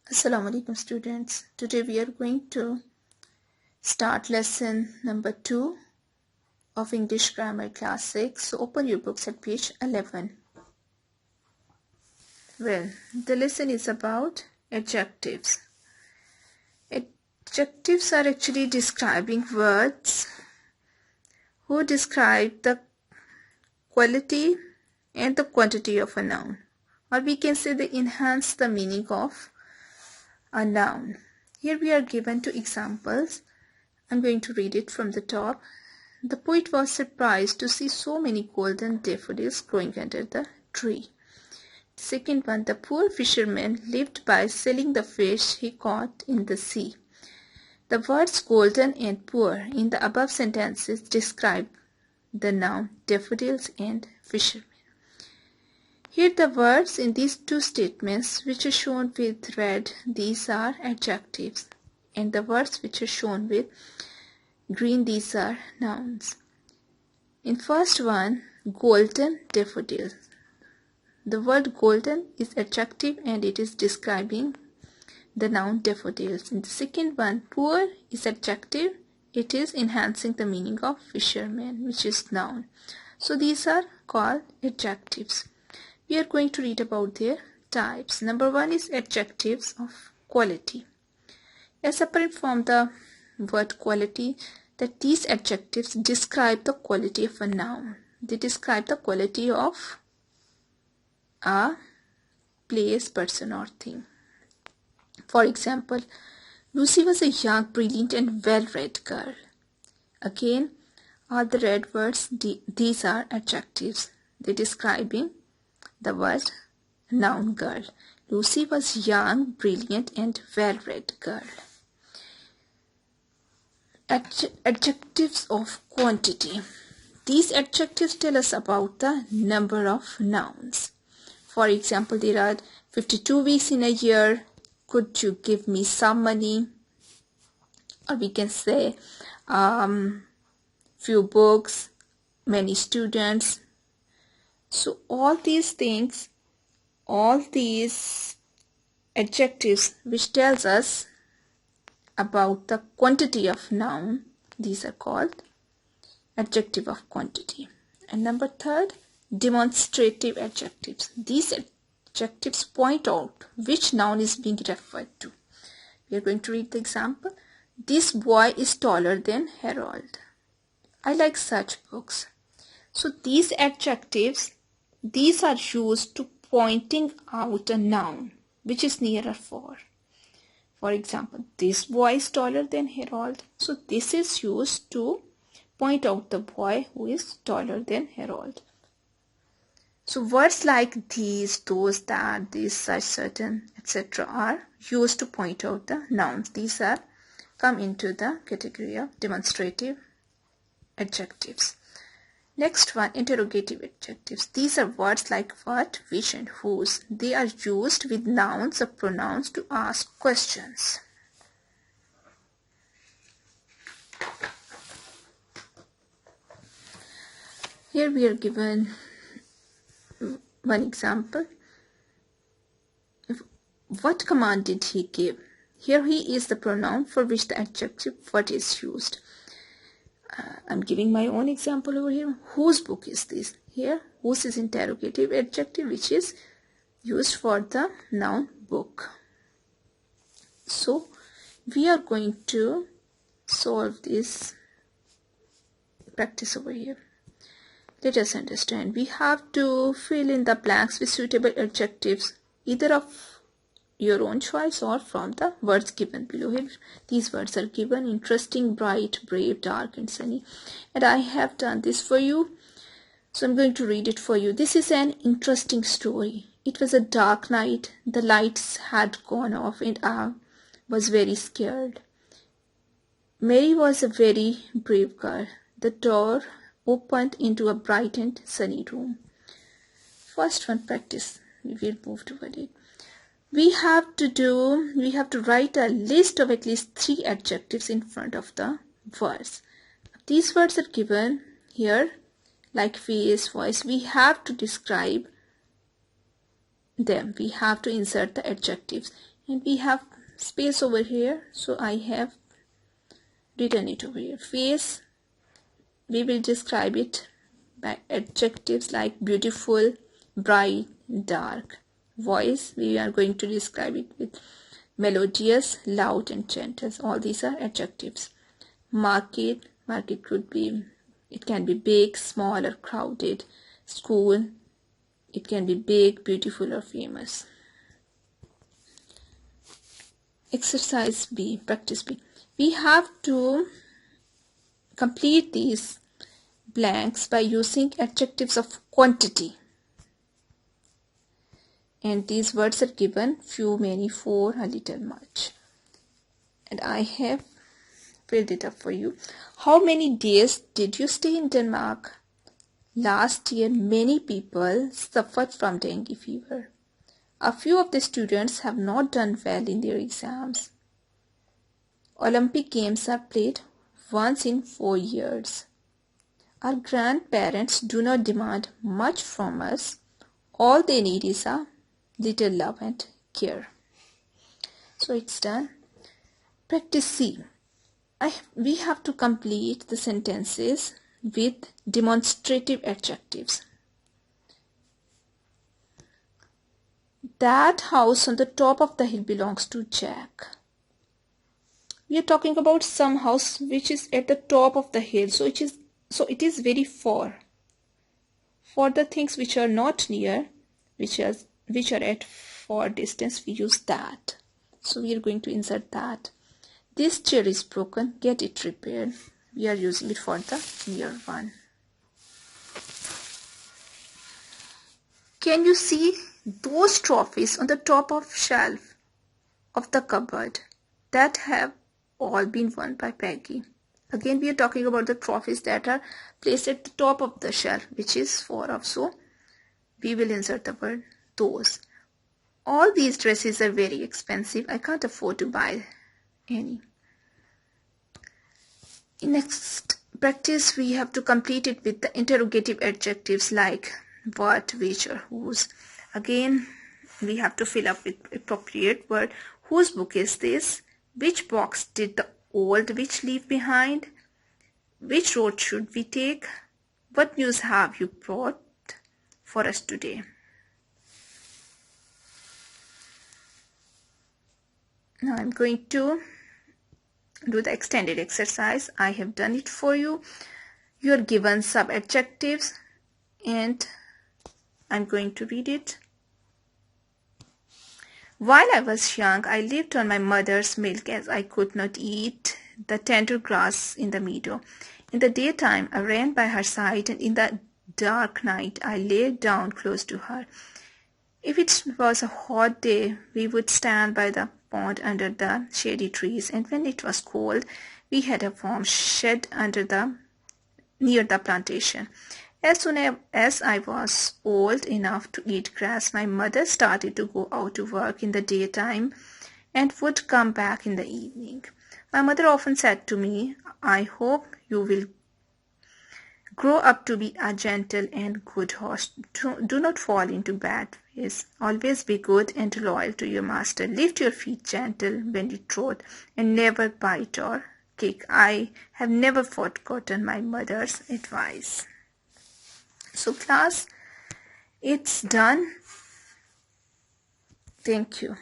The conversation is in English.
Assalamu alaikum students. Today we are going to start lesson number 2 of English Grammar Class 6. So open your books at page 11. Well, the lesson is about adjectives. Adjectives are actually describing words who describe the quality and the quantity of a noun. Or we can say they enhance the meaning of a noun. Here we are given 2 examples. I'm going to read it from the top. The poet was surprised to see so many golden daffodils growing under the tree. The second one, the poor fisherman lived by selling the fish he caught in the sea. The words golden and poor in the above sentences describe the noun daffodils and fisherman. Here the words in these 2 statements which are shown with red, these are adjectives, and the words which are shown with green, these are nouns. In first one, golden daffodils. The word golden is adjective and it is describing the noun daffodils. In the second one, poor is adjective, it is enhancing the meaning of fisherman, which is noun. So these are called adjectives. We are going to read about their types. Number 1 is adjectives of quality. As apparent from the word quality, that these adjectives describe the quality of a noun. They describe the quality of a place, person or thing. For example, Lucy was a young, brilliant and well-read girl. Again, all the red words, these are adjectives. They are describing the word noun girl. Lucy was young, brilliant and well-read girl. Adjectives of quantity. These adjectives tell us about the number of nouns. For example, there are 52 weeks in a year. Could you give me some money? Or we can say few books, many students. So all these things, all these adjectives which tells us about the quantity of noun, these are called adjective of quantity. And number 3, demonstrative adjectives. These adjectives point out which noun is being referred to. We are going to read the example. This boy is taller than Harold. I like such books. So these adjectives, these are used to pointing out a noun which is nearer for. For example, this boy is taller than Harold. So this is used to point out the boy who is taller than Harold. So words like these, those, that, this, such, certain, etc. are used to point out the nouns. These are come into the category of demonstrative adjectives. Next one, interrogative adjectives. These are words like what, which and whose. They are used with nouns or pronouns to ask questions. Here we are given one example. What command did he give? Here he is the pronoun for which the adjective what is used. I'm giving my own example over here. Whose book is this? Here, whose is interrogative adjective which is used for the noun book. So, we are going to solve this practice over here. Let us understand. We have to fill in the blanks with suitable adjectives, either of your own choice or from the words given below. Here these words are given: interesting, bright, brave, dark and sunny, and I have done this for you, so I'm going to read it for you. This is an interesting story. It was a dark night. The lights had gone off and I was very scared. Mary was a very brave girl. The door opened into a bright and sunny room. First one, practice. We will move toward it. We have to write a list of at least 3 adjectives in front of the words. These words are given here like face, voice. We have to describe them. We have to insert the adjectives. and we have space over here, so I have written it over here. Face, we will describe it by adjectives like beautiful, bright, dark. Voice, we are going to describe it with melodious, loud and gentle. All these are adjectives. Market could be, it can be big, small or crowded. School, it can be big, beautiful or famous. Exercise B, practice B. We have to complete these blanks by using adjectives of quantity. And these words are given: few, many, for, a little, much. And I have filled it up for you. How many days did you stay in Denmark? Last year, many people suffered from dengue fever. A few of the students have not done well in their exams. Olympic Games are played once in 4 years. Our grandparents do not demand much from us. All they need is a little love and care. So it's done. Practice C. We have to complete the sentences with demonstrative adjectives. That house on the top of the hill belongs to Jack. We are talking about some house which is at the top of the hill. So it is very far. For the things which are not near, which are at far distance, we use that. So we are going to insert that. This chair is broken, get it repaired. We are using it for the near one. Can you see those trophies on the top of shelf of the cupboard that have all been won by Peggy? Again, we are talking about the trophies that are placed at the top of the shelf, which is 4 of. So we will insert the word those. All these dresses are very expensive. I can't afford to buy any. In next practice, we have to complete it with the interrogative adjectives like what, which or whose. Again, we have to fill up with appropriate word. Whose book is this? Which box did the old witch leave behind? Which road should we take? What news have you brought for us today? Now I'm going to do the extended exercise. I have done it for you. You are given some adjectives and I'm going to read it. While I was young, I lived on my mother's milk as I could not eat the tender grass in the meadow. In the daytime, I ran by her side, and in the dark night, I lay down close to her. If it was a hot day, we would stand by the pond under the shady trees, and when it was cold, we had a warm shed near the plantation. As soon as I was old enough to eat grass, my mother started to go out to work in the daytime and would come back in the evening. My mother often said to me, I hope you will grow up to be a gentle and good horse. Do not fall into bad ways. Always be good and loyal to your master. Lift your feet gentle when you trot and never bite or kick. I have never forgotten my mother's advice. So class, it's done. Thank you.